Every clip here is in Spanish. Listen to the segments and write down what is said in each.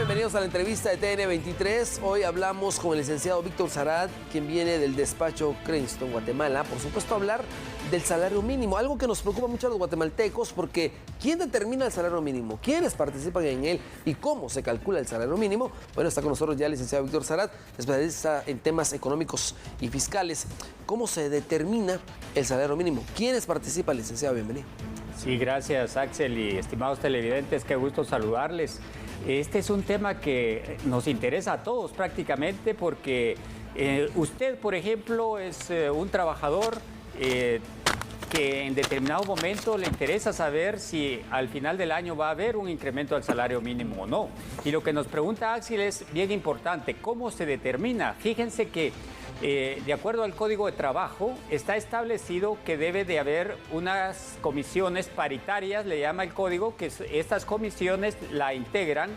Bienvenidos a la entrevista de TN23. Hoy hablamos con el licenciado Víctor Sarat, quien viene del despacho Cranston, Guatemala. Por supuesto, hablar del salario mínimo, algo que nos preocupa mucho a los guatemaltecos, porque ¿quién determina el salario mínimo? ¿Quiénes participan en él? ¿Y cómo se calcula el salario mínimo? Bueno, está con nosotros ya el licenciado Víctor Sarat, especialista en temas económicos y fiscales. ¿Cómo se determina el salario mínimo? ¿Quiénes participan, licenciado? Bienvenido. Sí, gracias, Axel, y estimados televidentes, qué gusto saludarles. Este es un tema que nos interesa a todos prácticamente porque usted, por ejemplo, es un trabajador que en determinado momento le interesa saber si al final del año va a haber un incremento al salario mínimo o no. Y lo que nos pregunta Axel es bien importante, ¿cómo se determina? Fíjense que de acuerdo al Código de Trabajo, está establecido que debe de haber unas comisiones paritarias, le llama el Código, que estas comisiones la integran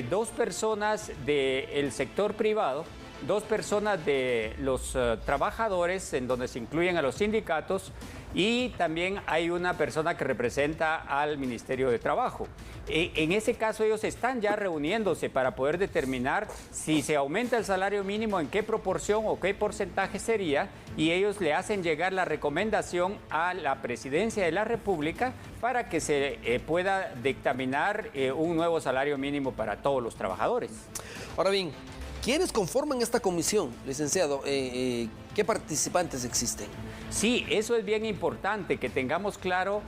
dos personas del sector privado, dos personas de los trabajadores, en donde se incluyen a los sindicatos, y también hay una persona que representa al Ministerio de Trabajo. En ese caso ellos están ya reuniéndose para poder determinar si se aumenta el salario mínimo, en qué proporción o qué porcentaje sería, y ellos le hacen llegar la recomendación a la Presidencia de la República para que se pueda dictaminar un nuevo salario mínimo para todos los trabajadores. Ahora bien, ¿quiénes conforman esta comisión, licenciado? ¿Qué participantes existen? Sí, eso es bien importante, que tengamos claro,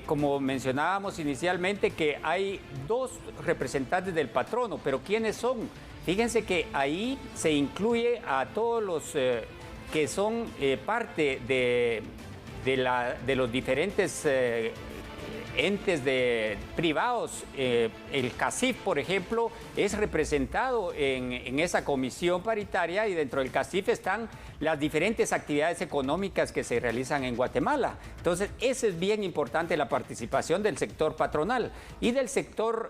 como mencionábamos inicialmente, que hay dos representantes del patrono, pero ¿quiénes son? Fíjense que ahí se incluye a todos los que son parte de los diferentes entes privados. El CACIF, por ejemplo, es representado en esa comisión paritaria, y dentro del CACIF están las diferentes actividades económicas que se realizan en Guatemala. Entonces, eso es bien importante, la participación del sector patronal y del sector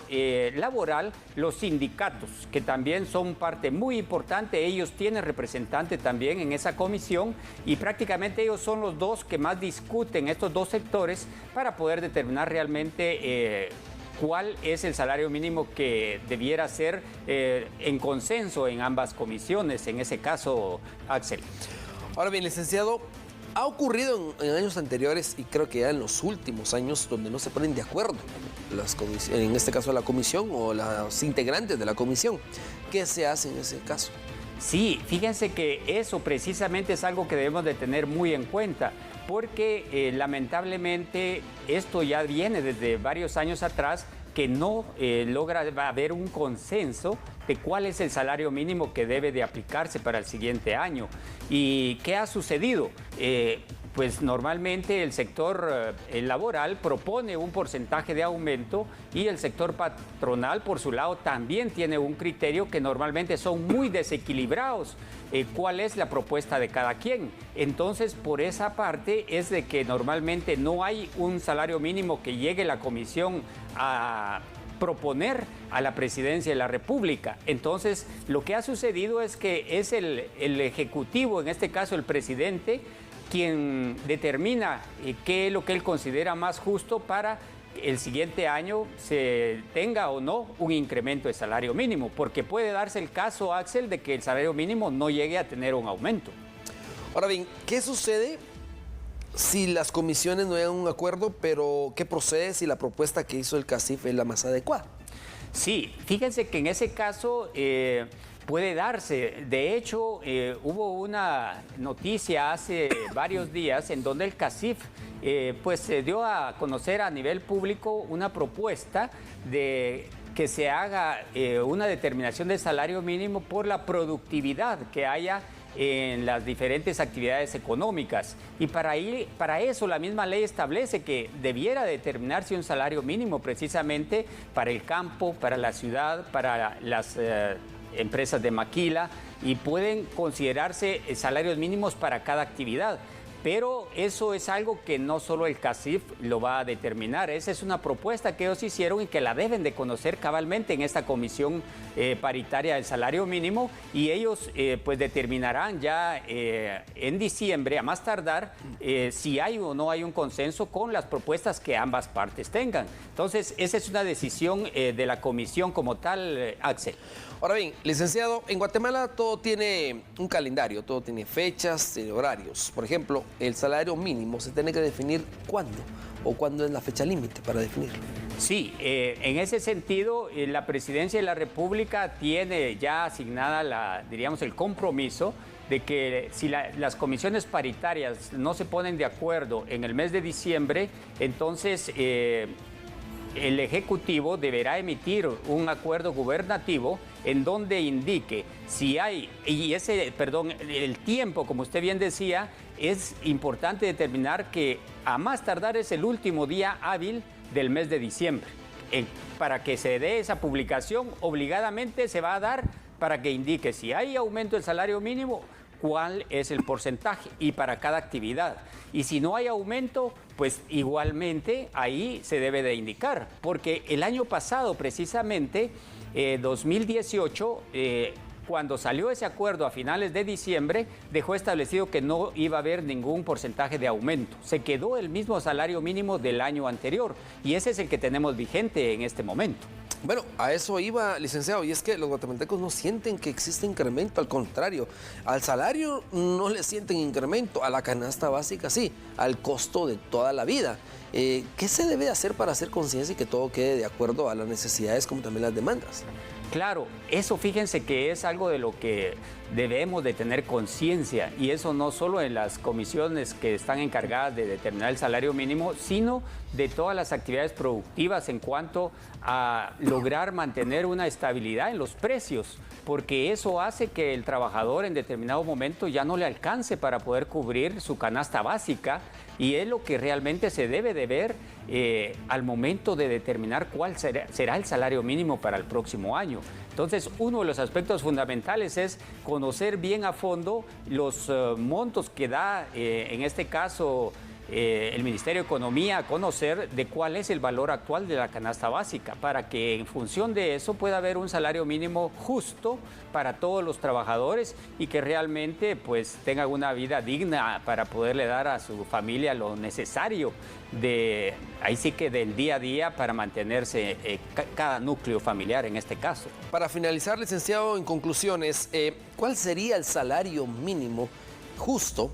laboral, los sindicatos, que también son parte muy importante. Ellos tienen representante también en esa comisión, y prácticamente ellos son los dos que más discuten, estos dos sectores, para poder determinar realmente cuál es el salario mínimo que debiera ser en consenso en ambas comisiones, en ese caso, Axel. Ahora bien, licenciado, ha ocurrido en años anteriores, y creo que ya en los últimos años, donde no se ponen de acuerdo en este caso la comisión o los integrantes de la comisión. ¿Qué se hace en ese caso? Sí, fíjense que eso precisamente es algo que debemos de tener muy en cuenta, porque lamentablemente esto ya viene desde varios años atrás, que no logra haber un consenso de cuál es el salario mínimo que debe de aplicarse para el siguiente año. ¿Y qué ha sucedido? Pues normalmente el sector laboral propone un porcentaje de aumento, y el sector patronal, por su lado, también tiene un criterio que normalmente son muy desequilibrados. ¿Cuál es la propuesta de cada quien? Entonces, por esa parte es de que normalmente no hay un salario mínimo que llegue la comisión a proponer a la Presidencia de la República. Entonces, lo que ha sucedido es que es el Ejecutivo, en este caso el presidente, quien determina qué es lo que él considera más justo para el siguiente año se tenga o no un incremento de salario mínimo, porque puede darse el caso, Axel, de que el salario mínimo no llegue a tener un aumento. Ahora bien, ¿qué sucede si las comisiones no llegan a un acuerdo, pero qué procede si la propuesta que hizo el CACIF es la más adecuada? Sí, fíjense que en ese caso puede darse. De hecho, hubo una noticia hace varios días en donde el CACIF pues se dio a conocer a nivel público una propuesta de que se haga una determinación del salario mínimo por la productividad que haya en las diferentes actividades económicas. Y para eso la misma ley establece que debiera determinarse un salario mínimo precisamente para el campo, para la ciudad, para las empresas de maquila, y pueden considerarse salarios mínimos para cada actividad. Pero eso es algo que no solo el CACIF lo va a determinar. Esa es una propuesta que ellos hicieron y que la deben de conocer cabalmente en esta comisión paritaria del salario mínimo, y ellos pues determinarán ya en diciembre, a más tardar, si hay o no hay un consenso con las propuestas que ambas partes tengan. Entonces, esa es una decisión de la comisión como tal, Axel. Ahora bien, licenciado, en Guatemala todo tiene un calendario, todo tiene fechas, tiene horarios. Por ejemplo, el salario mínimo se tiene que definir cuándo o cuándo es la fecha límite para definirlo. Sí, en ese sentido, la Presidencia de la República tiene ya asignada diríamos, el compromiso de que si las comisiones paritarias no se ponen de acuerdo en el mes de diciembre, entonces el Ejecutivo deberá emitir un acuerdo gubernativo en donde indique si hay, y el tiempo, como usted bien decía, es importante determinar que a más tardar es el último día hábil del mes de diciembre. Para que se dé esa publicación, obligadamente se va a dar para que indique si hay aumento del salario mínimo, cuál es el porcentaje y para cada actividad. Y si no hay aumento, pues igualmente ahí se debe de indicar, porque el año pasado precisamente, 2018, cuando salió ese acuerdo a finales de diciembre, dejó establecido que no iba a haber ningún porcentaje de aumento. Se quedó el mismo salario mínimo del año anterior y ese es el que tenemos vigente en este momento. Bueno, a eso iba, licenciado, y es que los guatemaltecos no sienten que existe incremento, al contrario, al salario no le sienten incremento, a la canasta básica sí, al costo de toda la vida. ¿Qué se debe hacer para hacer conciencia y que todo quede de acuerdo a las necesidades como también las demandas? Claro, eso fíjense que es algo de lo que debemos de tener conciencia, y eso no solo en las comisiones que están encargadas de determinar el salario mínimo, sino de todas las actividades productivas en cuanto a lograr mantener una estabilidad en los precios, porque eso hace que el trabajador en determinado momento ya no le alcance para poder cubrir su canasta básica, y es lo que realmente se debe de ver al momento de determinar cuál será el salario mínimo para el próximo año. Entonces, uno de los aspectos fundamentales es conocer bien a fondo los montos que da, en este caso, el Ministerio de Economía, a conocer de cuál es el valor actual de la canasta básica, para que en función de eso pueda haber un salario mínimo justo para todos los trabajadores y que realmente pues tengan una vida digna para poderle dar a su familia lo necesario ahí sí que del día a día para mantenerse cada núcleo familiar en este caso. Para finalizar, licenciado, en conclusiones, ¿cuál sería el salario mínimo justo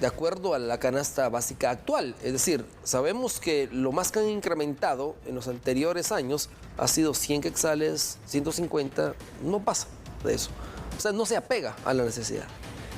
de acuerdo a la canasta básica actual? Es decir, sabemos que lo más que han incrementado en los anteriores años ha sido 100 quetzales, 150, no pasa de eso. O sea, no se apega a la necesidad.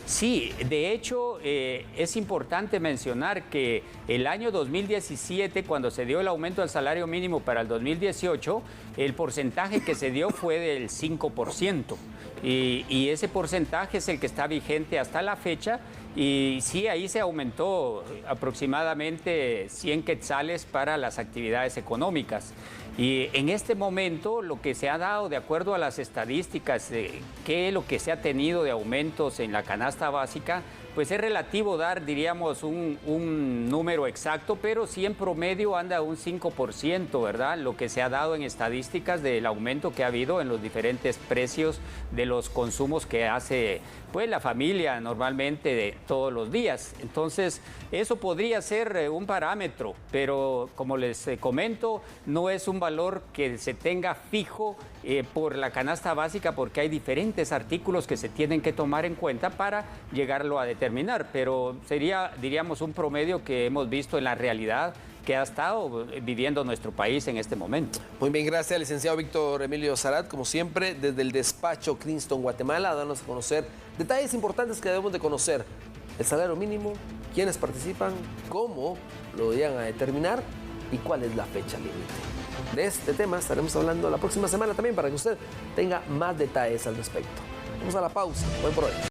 Sí, de hecho, es importante mencionar que el año 2017, cuando se dio el aumento del salario mínimo para el 2018, el porcentaje que se dio fue del 5%. Y ese porcentaje es el que está vigente hasta la fecha. Y sí, ahí se aumentó aproximadamente 100 quetzales para las actividades económicas. Y en este momento lo que se ha dado, de acuerdo a las estadísticas, qué es lo que se ha tenido de aumentos en la canasta básica, pues es relativo dar, diríamos, un número exacto, pero sí en promedio anda un 5%, ¿verdad? Lo que se ha dado en estadísticas del aumento que ha habido en los diferentes precios de los consumos que hace pues la familia normalmente de todos los días. Entonces, eso podría ser un parámetro, pero como les comento, no es un valor que se tenga fijo por la canasta básica, porque hay diferentes artículos que se tienen que tomar en cuenta para llegarlo a determinar, pero sería, diríamos, un promedio que hemos visto en la realidad que ha estado viviendo nuestro país en este momento. Muy bien, gracias, licenciado Víctor Emilio Sarat, como siempre, desde el despacho Cranston, Guatemala, dándonos a conocer detalles importantes que debemos de conocer. El salario mínimo, quiénes participan, cómo lo llegan a determinar y cuál es la fecha límite. De este tema estaremos hablando la próxima semana también para que usted tenga más detalles al respecto. Vamos a la pausa. Buen provecho.